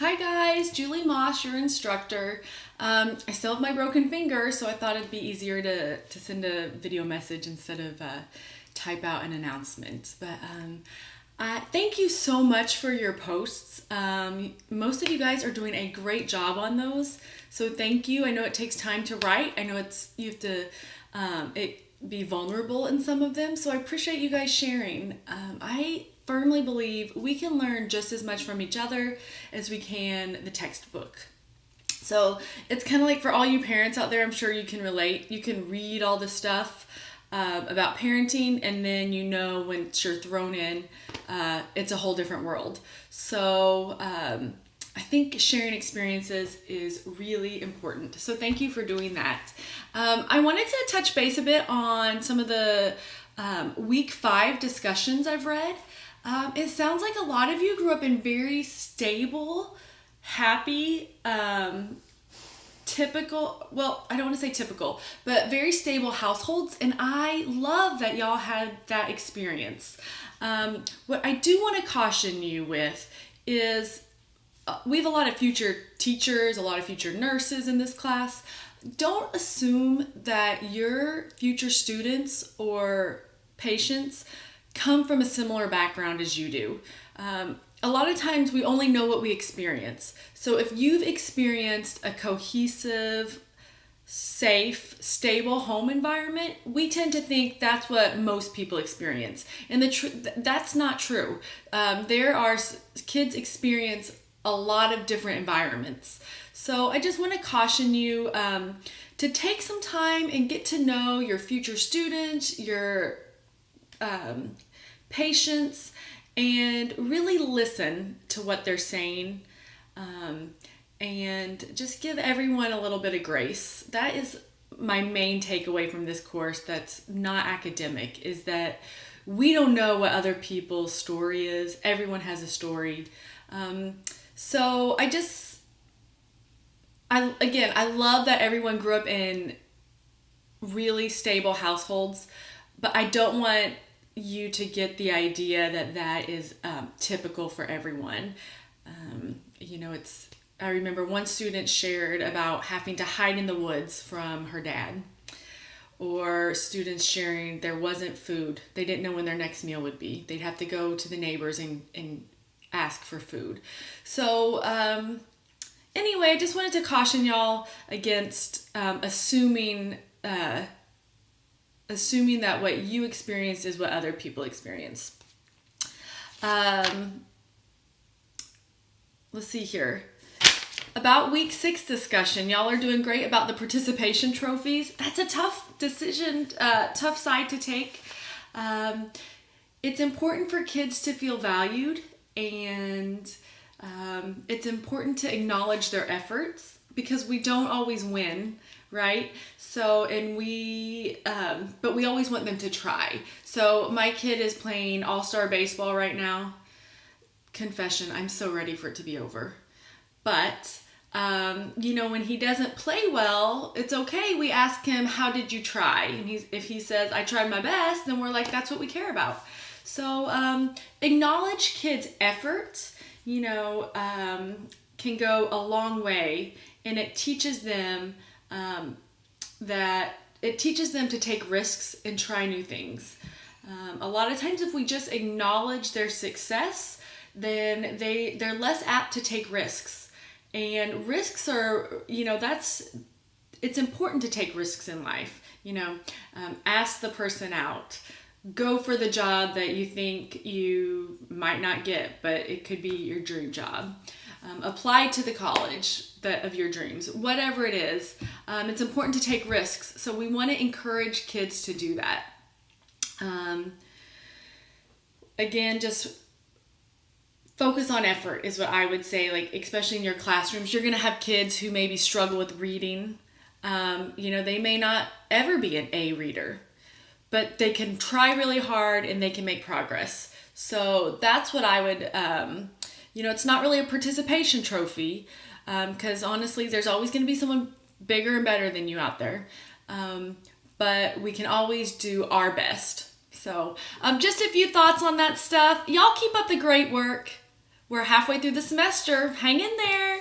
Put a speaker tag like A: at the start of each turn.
A: Hi guys, Julie Moss, your instructor. I still have my broken finger, so I thought it'd be easier to send a video message instead of type out an announcement. But thank you so much for your posts. Most of you guys are doing a great job on those, so thank you. I know it takes time to write. I know you have to be vulnerable in some of them, so I appreciate you guys sharing. I firmly believe we can learn just as much from each other as we can the textbook. So it's kind of like for all you parents out there, I'm sure you can relate. You can read all the stuff about parenting, and then when you're thrown in, it's a whole different world. So I think sharing experiences is really important. So thank you for doing that. I wanted to touch base a bit on some of the week 5 discussions I've read. It sounds like a lot of you grew up in very stable, happy, typical, well, I don't want to say typical, but very stable households. And I love that y'all had that experience. What I do want to caution you with is we have a lot of future teachers, a lot of future nurses in this class. Don't assume that your future students or patients come from a similar background as you do. A lot of times we only know what we experience. So if you've experienced a cohesive, safe, stable home environment, we tend to think that's what most people experience. And that's not true. Kids experience a lot of different environments. So I just want to caution you to take some time and get to know your future students, your patients, and really listen to what they're saying, and just give everyone a little bit of grace. That is my main takeaway from this course that's not academic, is that we don't know what other people's story is. Everyone has a story. So I love that everyone grew up in really stable households, but I don't want you to get the idea that that is typical for everyone. I remember one student shared about having to hide in the woods from her dad, or students sharing there wasn't food. They didn't know when their next meal would be. They'd have to go to the neighbors and ask for food. So anyway, I just wanted to caution y'all against assuming that what you experience is what other people experience. Let's see here. About week 6 discussion, y'all are doing great about the participation trophies. That's a tough decision, tough side to take. It's important for kids to feel valued, and it's important to acknowledge their efforts, because we don't always win, right? So, but we always want them to try. So my kid is playing all-star baseball right now. Confession, I'm so ready for it to be over. But, when he doesn't play well, it's okay. We ask him, how did you try? And if he says, I tried my best, then we're like, that's what we care about. So acknowledge kids' effort, can go a long way, and it teaches them to take risks and try new things. A lot of times if we just acknowledge their success, then they're less apt to take risks. And risks are, it's important to take risks in life. Ask the person out. Go for the job that you think you might not get, but it could be your dream job. Apply to the college of your dreams. Whatever it is, it's important to take risks. So we want to encourage kids to do that. Again, just focus on effort is what I would say, like especially in your classrooms. You're going to have kids who maybe struggle with reading. They may not ever be an A reader, but they can try really hard and they can make progress. So that's what I would, it's not really a participation trophy, because honestly, there's always going to be someone bigger and better than you out there. But we can always do our best. So just a few thoughts on that stuff. Y'all keep up the great work. We're halfway through the semester. Hang in there.